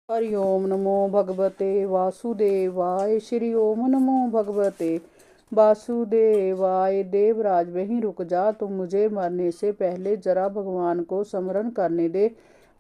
हरि ओम नमो भगवते वासुदेवाय। श्री ओम नमो भगवते वासुदेवाय। देवराज वहीं रुक जा, तुम मुझे मरने से पहले जरा भगवान को स्मरण करने दे।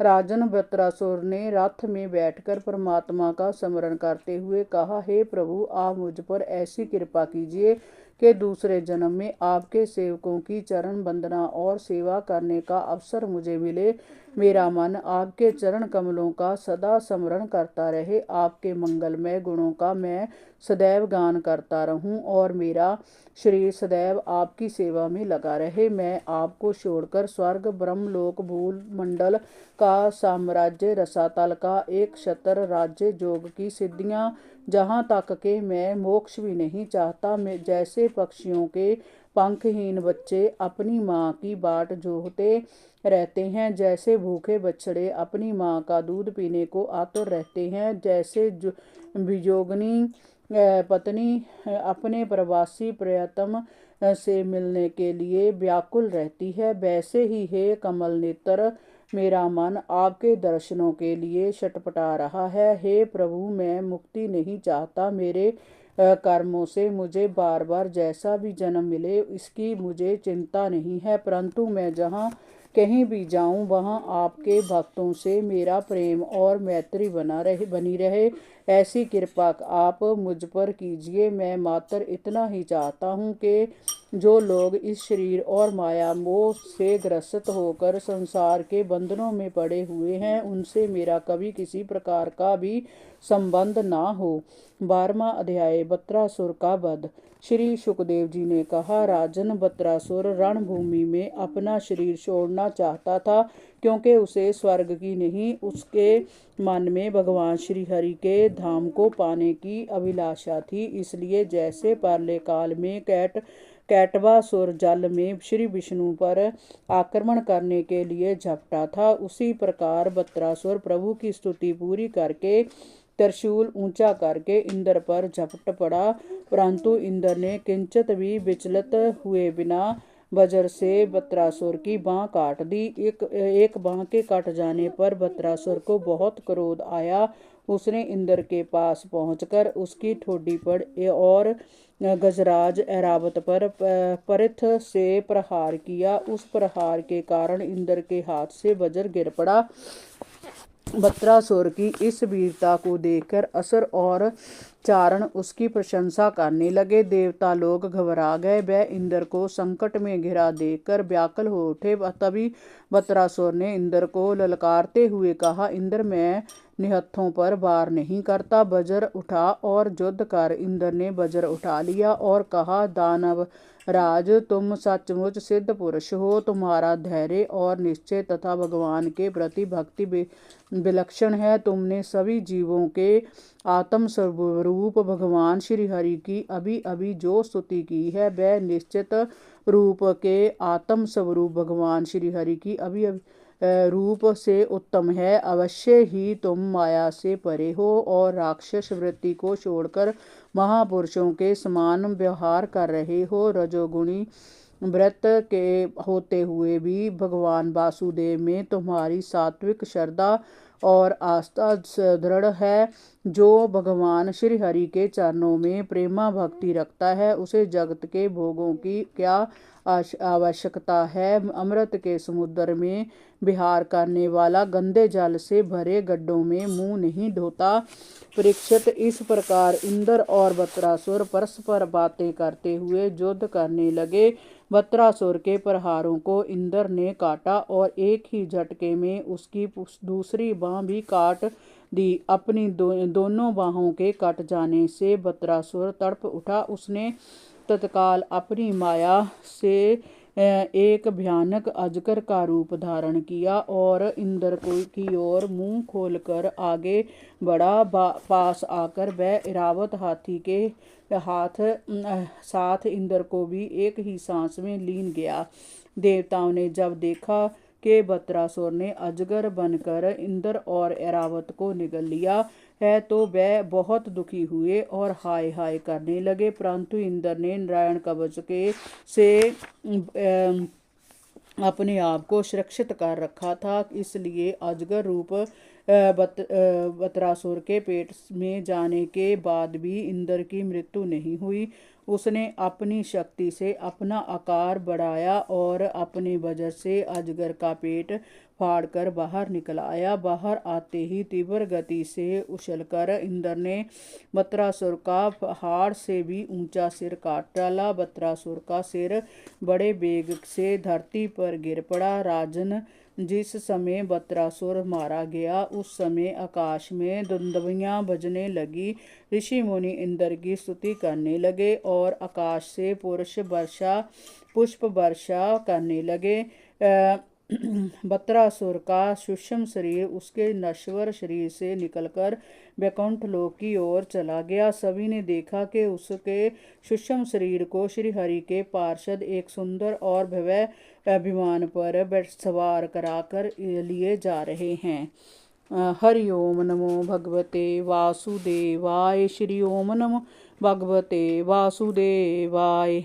राजन वृत्रासुर ने रथ में बैठकर परमात्मा का स्मरण करते हुए कहा, हे प्रभु, आप मुझ पर ऐसी कृपा कीजिए कि दूसरे जन्म में आपके सेवकों की चरण वंदना और सेवा करने का अवसर मुझे मिले। मेरा मन आपके चरण कमलों का सदा स्मरण करता रहे। आपके मंगलमय गुणों का मैं सदैव गान करता रहूं और मेरा शरीर सदैव आपकी सेवा में लगा रहे। मैं आपको छोड़कर स्वर्ग, ब्रह्मलोक, भूल मंडल का साम्राज्य, रसातल का एक छत्र राज्य, योग की सिद्धियां, जहाँ तक के मैं मोक्ष भी नहीं चाहता। मैं जैसे पक्षियों के पंखहीन बच्चे अपनी माँ की बाट जोहते रहते हैं, जैसे भूखे बछड़े अपनी माँ का दूध पीने को आतुर रहते हैं, जैसे वियोगिनी पत्नी अपने प्रवासी प्रियतम से मिलने के लिए व्याकुल रहती है, वैसे ही हे कमल नेत्र, मेरा मन आपके दर्शनों के लिए छटपटा रहा है। हे प्रभु, मैं मुक्ति नहीं चाहता। मेरे कर्मों से मुझे बार बार जैसा भी जन्म मिले इसकी मुझे चिंता नहीं है, परंतु मैं जहाँ कहीं भी जाऊं वहां आपके भक्तों से मेरा प्रेम और मैत्री बनी रहे। ऐसी कृपा आप मुझ पर कीजिए। मैं मात्र इतना ही चाहता हूं कि जो लोग इस शरीर और माया मोह से ग्रसित होकर संसार के बंधनों में पड़े हुए हैं, उनसे मेरा कभी किसी प्रकार का भी संबंध ना हो। 12वां अध्याय, वृत्रासुर का वध। श्री सुखदेव जी ने कहा, राजन, वृत्रासुर रणभूमि में अपना शरीर छोड़ना चाहता था, क्योंकि उसे स्वर्ग की नहीं, उसके मन में भगवान श्री हरि के धाम को पाने की अभिलाषा थी। इसलिए जैसे परले काल में कैटवासुर जल में श्री विष्णु पर आक्रमण करने के लिए झपटा था, उसी प्रकार वृत्रासुर प्रभु की स्तुति पूरी करके त्रिशूल ऊंचा करके इंद्र पर झपट पड़ा, परंतु इंद्र ने किंचित भी विचलित हुए बिना वज्र से वृत्रासुर की बांह काट दी। एक बांह के कट जाने पर वृत्रासुर को बहुत क्रोध आया। उसने इंद्र के पास पहुंचकर उसकी ठोडी पर और गजराज ऐरावत पर परिथ से प्रहार किया। उस प्रहार के कारण इंद्र के हाथ से वज्र गिर पड़ा। वृत्रासुर की इस वीरता को देखकर असुर और चारण उसकी प्रशंसा करने लगे। देवता लोग घबरा गए। वह इंद्र को संकट में घिरा देखकर व्याकुल हो उठे। तभी वृत्रासुर ने इंद्र को ललकारते हुए कहा, इंद्र, मैं निहत्थों पर वार नहीं करता, वज्र उठा और युद्ध कर। इंद्र ने वज्र उठा लिया और कहा, दानव राज, तुम सचमुच सिद्ध पुरुष हो। तुम्हारा धैर्य और निश्चय तथा भगवान के प्रति भक्ति विलक्षण है। तुमने सभी जीवों के आत्म स्वरूप भगवान श्री हरि की अभी अभी जो स्तुति की है, वह निश्चित रूप के आत्म स्वरूप भगवान श्री हरि की अभी रूप से उत्तम है। अवश्य ही तुम माया से परे हो और राक्षस वृत्ति को छोड़कर महापुरुषों के समान व्यवहार कर रहे हो। रजोगुणी व्रत के होते हुए भी भगवान वासुदेव में तुम्हारी सात्विक श्रद्धा और आस्था दृढ़ है। जो भगवान श्री हरि के चरणों में प्रेमा भक्ति रखता है, उसे जगत के भोगों की क्या आवश्यकता है। अमृत के समुद्र में विहार करने वाला गंदे जल से भरे गड्ढों में मुंह नहीं धोता। परीक्षित, इस प्रकार इंद्र और वृत्रासुर परस्पर बातें करते हुए युद्ध करने लगे। वृत्रासुर के प्रहारों को इंद्र ने काटा और एक ही झटके में उसकी दूसरी बांह भी काट दी। अपनी दोनों बाहों के कट जाने से वृत्रासुर तड़प उठा। उसने तत्काल अपनी माया से एक भयानक अजगर का रूप धारण किया और इंद्र की ओर मुंह खोलकर आगे बढ़ा। पास आकर वह ऐरावत हाथी के साथ इंद्र को भी एक ही सांस में लीन गया। देवताओं ने जब देखा कि वृत्रासुर ने अजगर बनकर इंद्र और ऐरावत को निगल लिया है, तो वह बहुत दुखी हुए और हाय हाय करने लगे, परंतु इंद्र ने नारायण कवच के से अपने आप को सुरक्षित कर रखा था, इसलिए अजगर रूप वत्रासुर के पेट में जाने के बाद भी इंद्र की मृत्यु नहीं हुई। उसने अपनी शक्ति से अपना आकार बढ़ाया और अपने वजह से अजगर का पेट फाड़कर बाहर निकल आया। बाहर आते ही तीव्र गति से उछलकर इंद्र ने वत्रासुर का पहाड़ से भी ऊंचा सिर काट डाला। वत्रासुर का सिर बड़े वेग से धरती पर गिर पड़ा। राजन, जिस समय वत्रासुर मारा गया उस समय आकाश में दुंदुभियां बजने लगी। ऋषि मुनि इंद्र की स्तुति करने लगे और आकाश से पुष्प वर्षा करने लगे। वत्रासुर का सूक्ष्म शरीर उसके नश्वर शरीर से निकलकर वैकुंठ लोक की ओर चला गया। सभी ने देखा कि उसके सूक्ष्म शरीर को श्रीहरि के पार्षद एक सुंदर और भव्य विमान पर सवार कराकर लिए जा रहे हैं। हरि ओम नमो भगवते वासुदेवाय। श्री ओम नमो भगवते वासुदेवाय।